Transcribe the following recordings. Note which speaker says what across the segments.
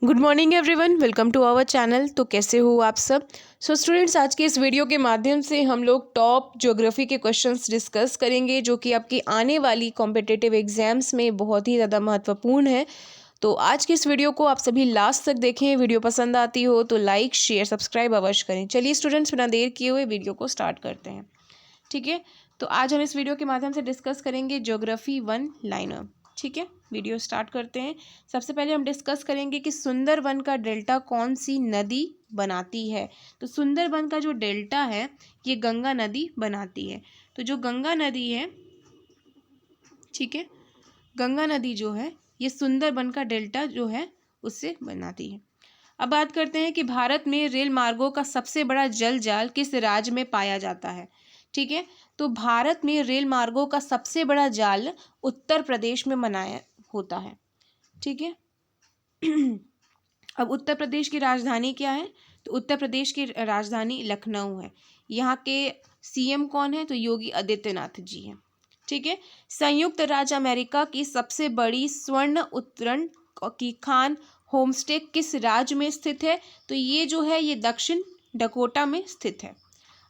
Speaker 1: Good morning everyone, welcome to our channel. तो कैसे हो आप सब। स्टूडेंट्स, आज के इस वीडियो के माध्यम से हम लोग टॉप ज्योग्राफी के क्वेश्चंस डिस्कस करेंगे जो कि आपकी आने वाली कॉम्पिटिटिव एग्जाम्स में बहुत ही ज़्यादा महत्वपूर्ण है। तो आज की इस वीडियो को आप सभी लास्ट तक देखें। वीडियो पसंद आती हो तो लाइक शेयर सब्सक्राइब अवश्य करें। चलिए स्टूडेंट्स, बिना देर किए हुए वीडियो को स्टार्ट करते हैं। ठीक है, तो आज हम इस वीडियो के माध्यम से डिस्कस करेंगे ज्योग्राफी वन लाइनर। ठीक है, वीडियो स्टार्ट करते हैं। सबसे पहले हम डिस्कस करेंगे कि सुंदरवन का डेल्टा कौन सी नदी बनाती है। तो सुंदरवन का जो डेल्टा है ये गंगा नदी बनाती है। तो जो गंगा नदी है, ठीक है, गंगा नदी जो है ये सुंदरवन का डेल्टा जो है उससे बनाती है। अब बात करते हैं कि भारत में रेल मार्गों का सबसे बड़ा जल जाल किस राज्य में पाया जाता है। ठीक है, तो भारत में रेल मार्गों का सबसे बड़ा जाल उत्तर प्रदेश में बनाया होता है। ठीक है। अब उत्तर प्रदेश की राजधानी क्या है। तो उत्तर प्रदेश की राजधानी लखनऊ है। यहाँ के सीएम कौन है। तो योगी आदित्यनाथ जी हैं। ठीक है। संयुक्त राज्य अमेरिका की सबसे बड़ी स्वर्ण उत्तरण की खान होमस्टे किस राज्य में स्थित है। तो ये जो है ये दक्षिण डकोटा में स्थित है।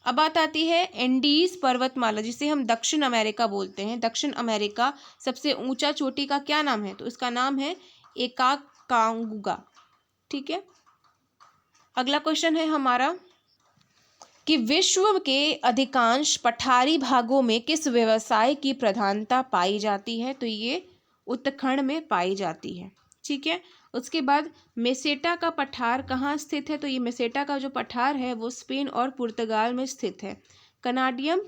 Speaker 1: अब बात आती है एंडीज पर्वतमाला जिसे हम दक्षिण अमेरिका बोलते हैं। दक्षिण अमेरिका सबसे ऊंचा चोटी का क्या नाम है। तो इसका नाम है एकाकांगुगा। ठीक है। अगला क्वेश्चन है हमारा कि विश्व के अधिकांश पठारी भागों में किस व्यवसाय की प्रधानता पाई जाती है। तो ये उत्तराखंड में पाई जाती है। ठीक है। उसके बाद मेसेटा का पठार कहाँ स्थित है। तो ये मेसेटा का जो पठार है वो स्पेन और पुर्तगाल में स्थित है। कनाडियम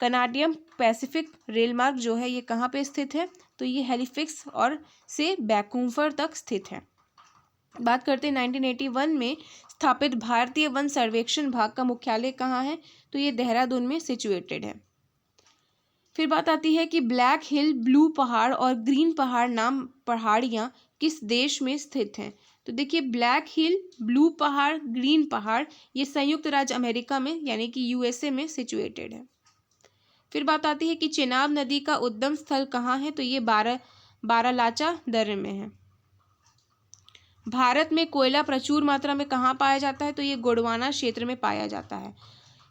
Speaker 1: कनाडियम पैसिफिक रेलमार्ग जो है ये कहाँ पे स्थित है। तो ये हेलिफिक्स और से वैंकूवर तक स्थित है। बात करते हैं 1981 में स्थापित भारतीय वन सर्वेक्षण विभाग का मुख्यालय कहाँ है। तो ये देहरादून में सिचुएटेड है। फिर बात आती है कि ब्लैक हिल, ब्लू पहाड़ और ग्रीन पहाड़ नाम पहाड़ियाँ किस देश में स्थित हैं। तो देखिए ब्लैक हिल, ब्लू पहाड़, ग्रीन पहाड़ ये संयुक्त राज्य अमेरिका में यानी कि यूएसए में सिचुएटेड है। फिर बात आती है कि चेनाब नदी का उद्गम स्थल कहाँ है। तो ये बारालाचा दर्रे में है। भारत में कोयला प्रचुर मात्रा में कहाँ पाया जाता है। तो ये गोंडवाना क्षेत्र में पाया जाता है।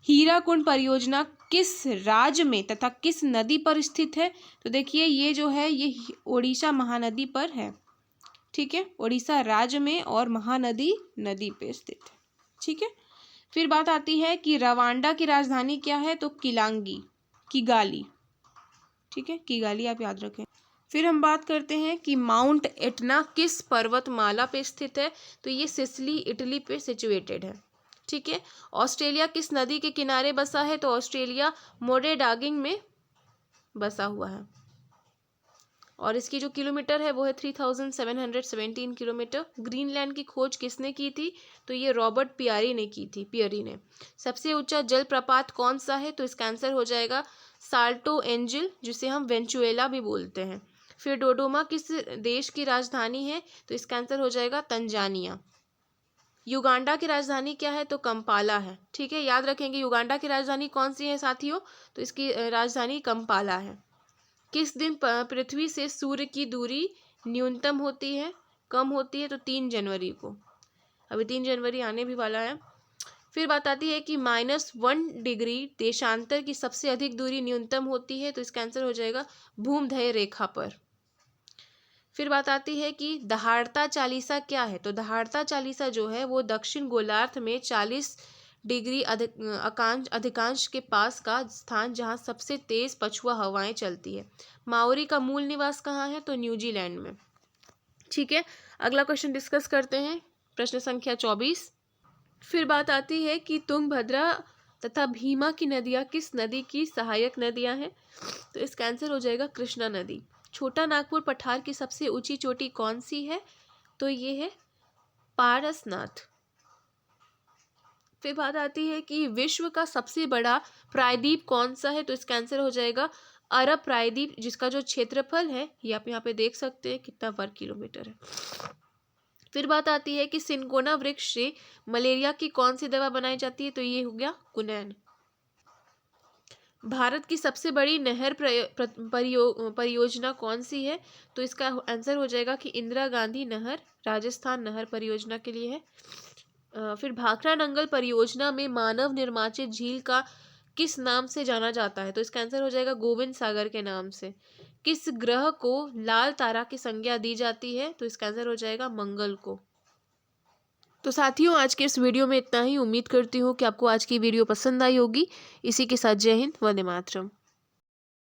Speaker 1: हीराकुंड परियोजना किस राज्य में तथा किस नदी पर स्थित है। तो देखिए ये जो है ये ओडिशा महानदी पर है। ठीक है, ओडिशा राज्य में और महानदी नदी पे स्थित है। ठीक है। फिर बात आती है कि रवांडा की राजधानी क्या है। तो किगाली। ठीक है, किगाली आप याद रखें। फिर हम बात करते हैं कि माउंट एटना किस पर्वतमाला पे स्थित है। तो ये सिसिली इटली पे सिचुएटेड है। ठीक है। ऑस्ट्रेलिया किस नदी के किनारे बसा है। तो ऑस्ट्रेलिया मोरेडागिंग में बसा हुआ है और इसकी जो किलोमीटर है वो है 3717 किलोमीटर। ग्रीनलैंड की खोज किसने की थी। तो ये रॉबर्ट पियरी ने। सबसे ऊंचा जलप्रपात कौन सा है। तो इसका आंसर हो जाएगा साल्टो एंजिल जिसे हम वेंचुएला भी बोलते हैं। फिर डोडोमा किस देश की राजधानी है। तो इसका आंसर हो जाएगा तंजानिया। युगांडा की राजधानी क्या है। तो कंपाला है। ठीक है, याद रखेंगे युगांडा की राजधानी कौन सी है साथियों। तो इसकी राजधानी कंपाला है। किस दिन पृथ्वी से सूर्य की दूरी न्यूनतम होती है, कम होती है। तो 3 जनवरी को। अभी 3 जनवरी आने भी वाला है। फिर बात आती है कि -1 डिग्री देशांतर की सबसे अधिक दूरी न्यूनतम होती है। तो इसका आंसर हो जाएगा भूमध्य रेखा पर। फिर बात आती है कि दहाड़ता चालीसा क्या है। तो दहाड़ता चालीसा जो है वो दक्षिण गोलार्ध में 40 डिग्री अधिकांश के पास का स्थान जहाँ सबसे तेज पछुआ हवाएं चलती है। माओरी का मूल निवास कहाँ है। तो न्यूजीलैंड में। ठीक है, अगला क्वेश्चन डिस्कस करते हैं, प्रश्न संख्या 24। फिर बात आती है कि तुंगभद्रा तथा भीमा की नदियाँ किस नदी की सहायक नदियाँ हैं। तो इसका आंसर हो जाएगा कृष्णा नदी। छोटा नागपुर पठार की सबसे ऊंची चोटी कौन सी है। तो ये है पारसनाथ। फिर बात आती है कि विश्व का सबसे बड़ा प्रायद्वीप कौन सा है। तो इसका आंसर हो जाएगा अरब प्रायद्वीप जिसका जो क्षेत्रफल है ये आप यहाँ पे देख सकते हैं कितना वर्ग किलोमीटर है। फिर बात आती है कि सिनकोना वृक्ष से मलेरिया की कौन सी दवा बनाई जाती है। तो ये हो गया कुनैन। भारत की सबसे बड़ी नहर परियोजना कौन सी है? तो इसका आंसर हो जाएगा कि इंदिरा गांधी नहर, राजस्थान नहर परियोजना के लिए है। फिर भाखड़ा नंगल परियोजना में मानव निर्मित झील का किस नाम से जाना जाता है? तो इसका आंसर हो जाएगा गोविंद सागर के नाम से। किस ग्रह को लाल तारा की संज्ञा दी जाती है? तो इसका आंसर हो जाएगा मंगल को। तो साथियों, आज के इस वीडियो में इतना ही। उम्मीद करती हूँ कि आपको आज की वीडियो पसंद आई होगी। इसी के साथ जय हिंद, वंदे मातरम।